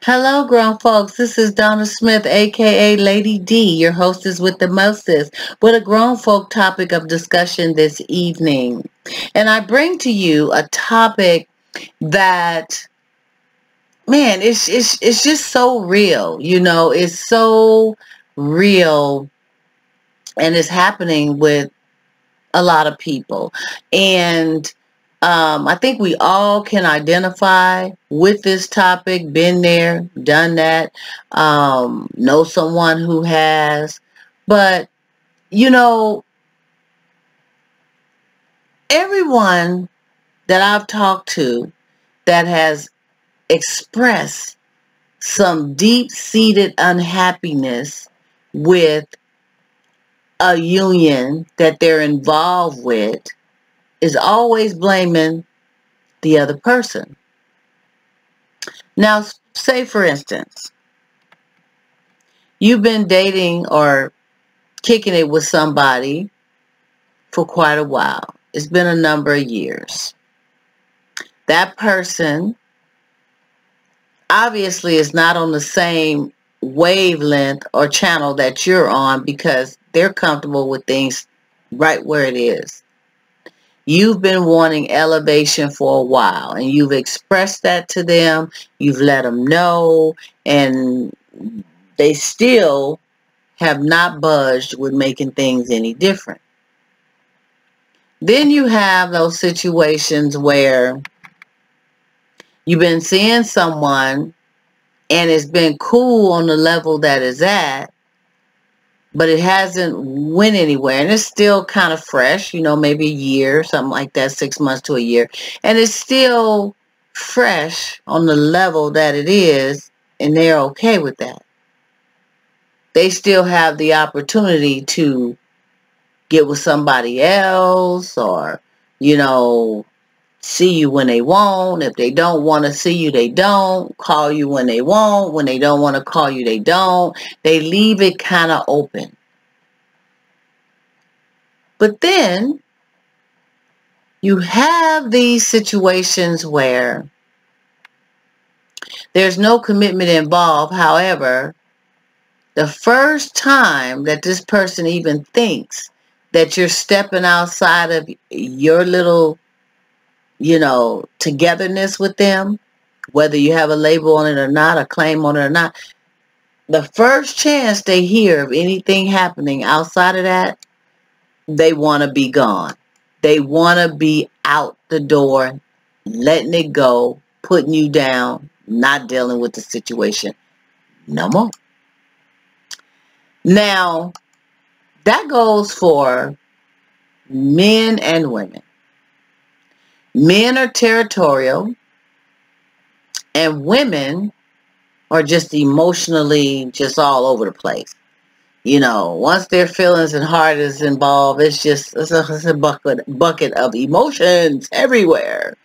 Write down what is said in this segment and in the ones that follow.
Hello, grown folks. This is Donna Smith, aka Lady D, your hostess with the mostest, with a grown folk topic of discussion this evening. And I bring to you a topic that, man, it's just so real. It's so real, and it's happening with a lot of people. And I think we all can identify with this topic, been there, done that, know someone who has. But, you know, everyone that I've talked to that has expressed some deep-seated unhappiness with a union that they're involved with is always blaming the other person. Now, say for instance, you've been dating or kicking it with somebody for quite a while. It's been a number of years. That person obviously is not on the same wavelength or channel that you're on because they're comfortable with things right where it is. You've been wanting elevation for a while, and you've expressed that to them. You've let them know, and they still have not budged with making things any different. Then you have those situations where you've been seeing someone and it's been cool on the level that it's at, but it hasn't went anywhere, and it's still kind of fresh, maybe a year, something like that, 6 months to a year, and it's still fresh on the level that it is, and they're okay with that. They still have the opportunity to get with somebody else, or see you when they want. If they don't want to see you, they don't. Call you when they want. When they don't want to call you, they don't. They leave it kind of open. But then you have these situations where there's no commitment involved. However, the first time that this person even thinks that you're stepping outside of your little togetherness with them, whether you have a label on it or not, a claim on it or not, the first chance they hear of anything happening outside of that, they want to be gone. They want to be out the door, letting it go, putting you down, not dealing with the situation no more. Now, that goes for men and women. Men are territorial, and women are just emotionally just all over the place. Once their feelings and heart is involved, it's a bucket of emotions everywhere.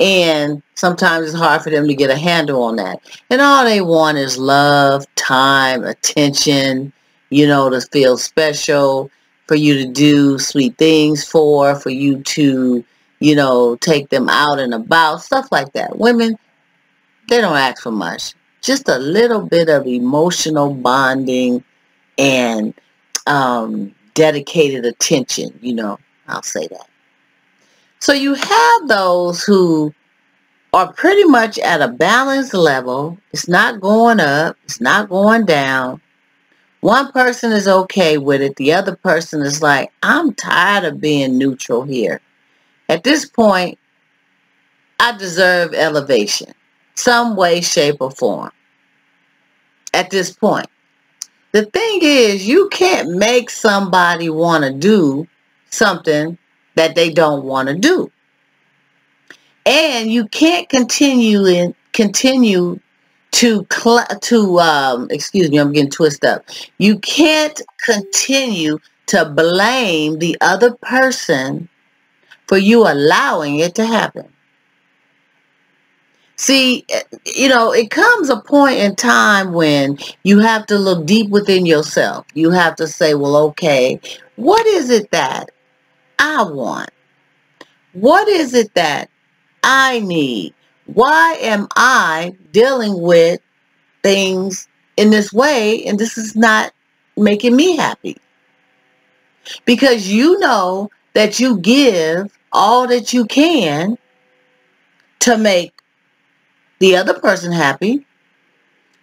And sometimes it's hard for them to get a handle on that. And all they want is love, time, attention, to feel special, for you to do sweet things for you to, take them out and about, stuff like that. Women, they don't ask for much. Just a little bit of emotional bonding and dedicated attention, I'll say that. So you have those who are pretty much at a balanced level. It's not going up. It's not going down. One person is okay with it. The other person is like, I'm tired of being neutral here. At this point, I deserve elevation, some way, shape, or form. At this point. The thing is, you can't make somebody want to do something that they don't want to do. And you can't continue to excuse me, I'm getting twisted up. You can't continue to blame the other person for you allowing it to happen. See, it comes a point in time when you have to look deep within yourself. You have to say, well, okay, what is it that I want? What is it that I need? Why am I dealing with things in this way, and this is not making me happy. Because you know that you give all that you can to make the other person happy.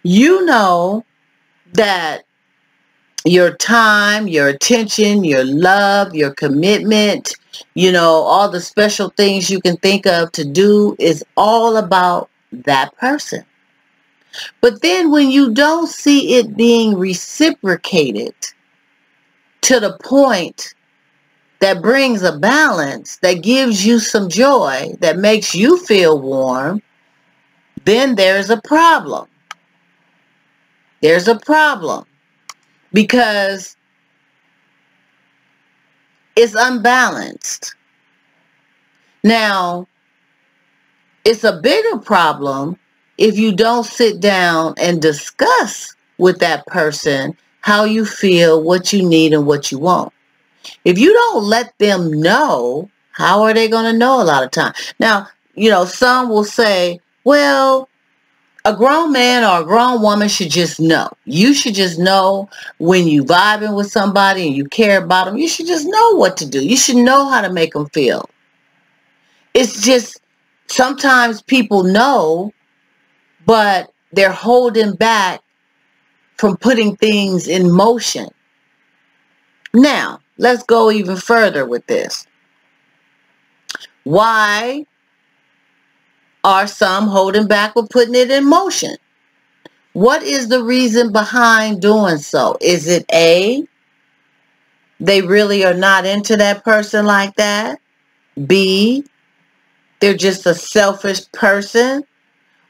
You know that your time, your attention, your love, your commitment, all the special things you can think of to do is all about that person. But then when you don't see it being reciprocated to the point that brings a balance, that gives you some joy, that makes you feel warm, then there's a problem. There's a problem because it's unbalanced. Now, it's a bigger problem if you don't sit down and discuss with that person how you feel, what you need, and what you want. If you don't let them know, how are they going to know a lot of time? Now, some will say, well, a grown man or a grown woman should just know. You should just know when you vibing with somebody and you care about them. You should just know what to do. You should know how to make them feel. It's just sometimes people know, but they're holding back from putting things in motion. Now, let's go even further with this. Why are some holding back with putting it in motion? What is the reason behind doing so? Is it A, they really are not into that person like that? B, they're just a selfish person?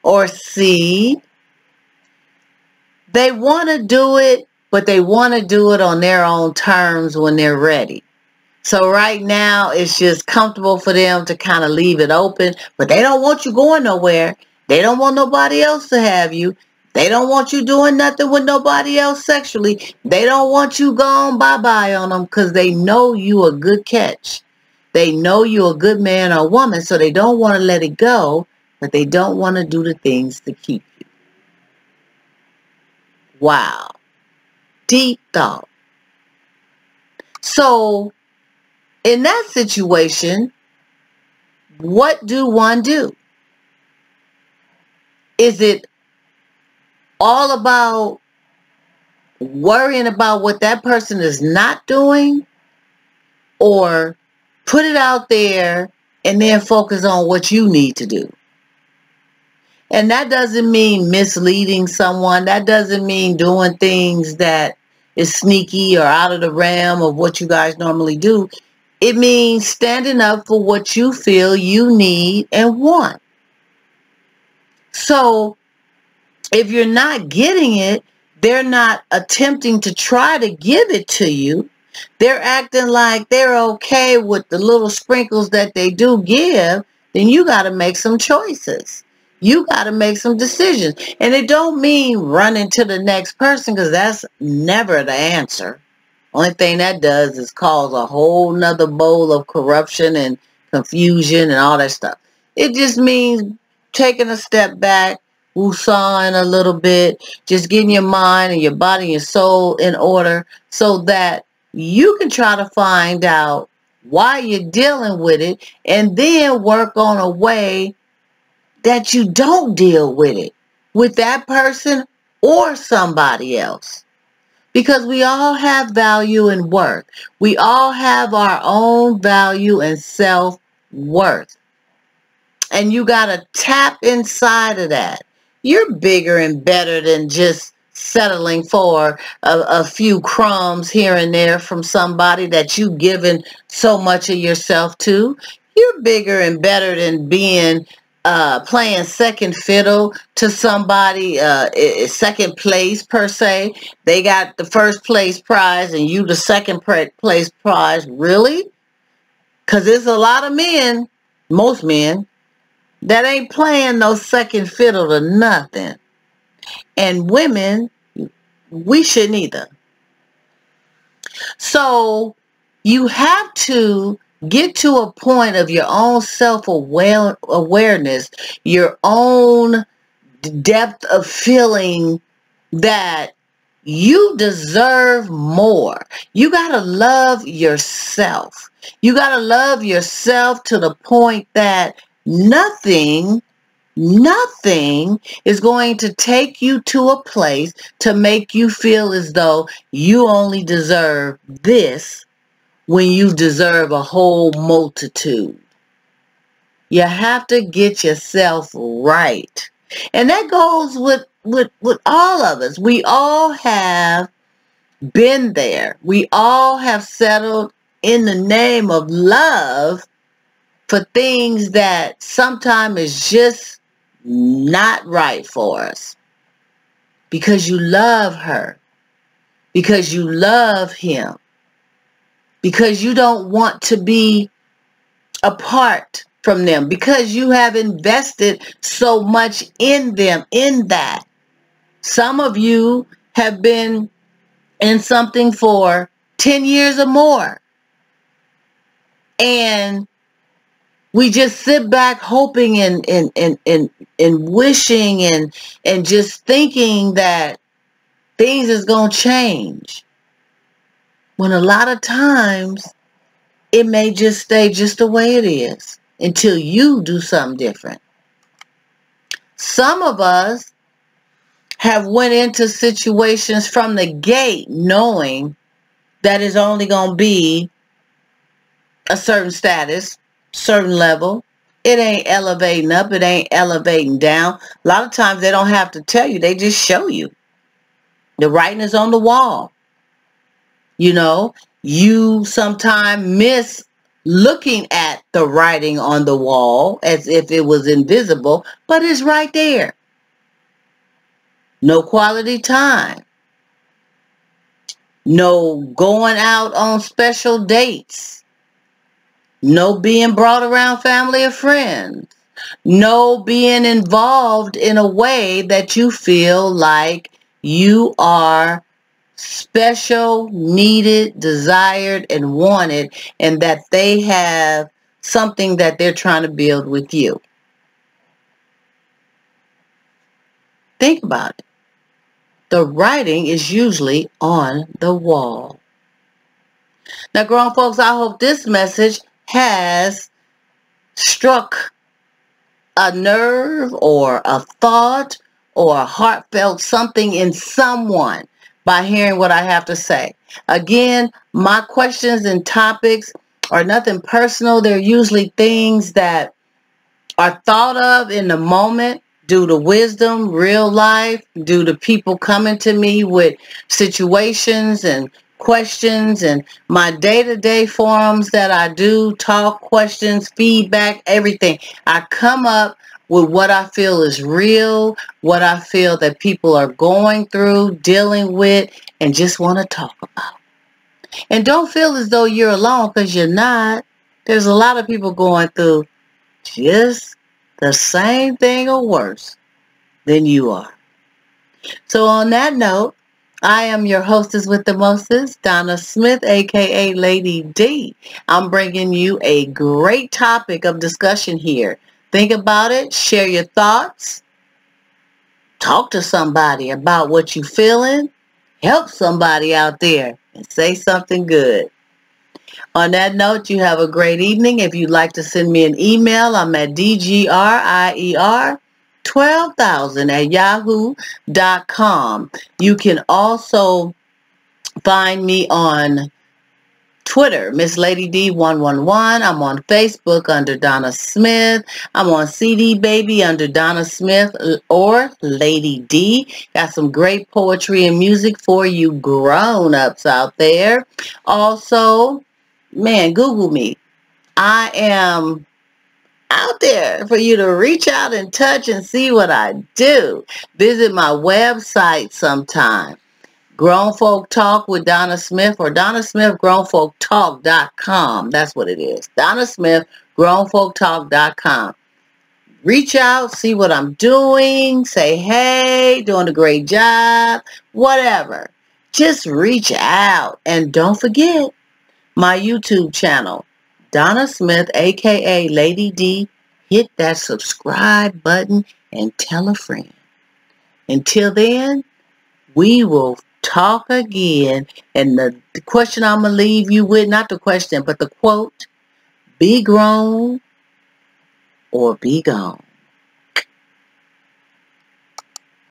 Or C, they want to do it, but they want to do it on their own terms when they're ready. So right now, it's just comfortable for them to kind of leave it open, but they don't want you going nowhere. They don't want nobody else to have you. They don't want you doing nothing with nobody else sexually. They don't want you going bye-bye on them because they know you a good catch. They know you a good man or woman, so they don't want to let it go, but they don't want to do the things to keep you. Wow. Deep thought. So, in that situation, what do one do? Is it all about worrying about what that person is not doing, or put it out there and then focus on what you need to do? And that doesn't mean misleading someone. That doesn't mean doing things that is sneaky or out of the realm of what you guys normally do. It means standing up for what you feel you need and want. So if you're not getting it, they're not attempting to try to give it to you. They're acting like they're okay with the little sprinkles that they do give. Then you got to make some choices. You got to make some decisions. And it don't mean running to the next person, because that's never the answer. Only thing that does is cause a whole nother bowl of corruption and confusion and all that stuff. It just means taking a step back, woosahing a little bit, just getting your mind and your body and your soul in order so that you can try to find out why you're dealing with it, and then work on a way that you don't deal with it with that person or somebody else. Because we all have value and worth. We all have our own value and self-worth. And you got to tap inside of that. You're bigger and better than just settling for a few crumbs here and there from somebody that you've given so much of yourself to. You're bigger and better than being playing second fiddle to somebody, second place per se. They got the first place prize and you the second place prize. Really? Because there's a lot of men, most men, that ain't playing no second fiddle to nothing. And women, we shouldn't either. So you have to get to a point of your own self-awareness, your own depth of feeling that you deserve more. You got to love yourself. You got to love yourself to the point that nothing is going to take you to a place to make you feel as though you only deserve this when you deserve a whole multitude. You have to get yourself right. And that goes with all of us. We all have been there. We all have settled in the name of love for things that sometimes is just not right for us. Because you love her. Because you love him. Because you don't want to be apart from them. Because you have invested so much in them, in that. Some of you have been in something for 10 years or more. And we just sit back hoping and wishing and just thinking that things is going to change. When a lot of times it may just stay just the way it is until you do something different. Some of us have went into situations from the gate knowing that it's only going to be a certain status, certain level. It ain't elevating up. It ain't elevating down. A lot of times they don't have to tell you. They just show you. The writing is on the wall. You know, you sometimes miss looking at the writing on the wall as if it was invisible, but it's right there. No quality time. No going out on special dates. No being brought around family or friends. No being involved in a way that you feel like you are special, needed, desired, and wanted, and that they have something that they're trying to build with you. Think about it. The writing is usually on the wall. Now, grown folks, I hope this message has struck a nerve or a thought or a heartfelt something in someone by hearing what I have to say. Again, my questions and topics are nothing personal. They're usually things that are thought of in the moment due to wisdom, real life, due to people coming to me with situations and questions, and my day-to-day forums that I do, talk, questions, feedback, everything. I come up with what I feel is real, what I feel that people are going through, dealing with, and just want to talk about. And don't feel as though you're alone, because you're not. There's a lot of people going through just the same thing or worse than you are. So on that note, I am your hostess with the mostest, Donna Smith, aka Lady D. I'm bringing you a great topic of discussion here. Think about it, share your thoughts, talk to somebody about what you're feeling, help somebody out there, and say something good. On that note, you have a great evening. If you'd like to send me an email, I'm at dgrier12,000@yahoo.com. You can also find me on Twitter, Miss Lady D111. I'm on Facebook under Donna Smith. I'm on CD Baby under Donna Smith or Lady D. Got some great poetry and music for you grown-ups out there. Also, man, Google me. I am out there for you to reach out and touch and see what I do. Visit my website sometime. Grown Folk Talk with Donna Smith, or Donna Smith GrownFolkTalk.com. That's what it is. Donna Smith GrownFolkTalk.com. Reach out, see what I'm doing, say hey, doing a great job, whatever. Just reach out. And don't forget my YouTube channel, Donna Smith, aka Lady D. Hit that subscribe button and tell a friend. Until then, we will talk again. And the question I'm going to leave you with, not the question, but the quote, be grown or be gone.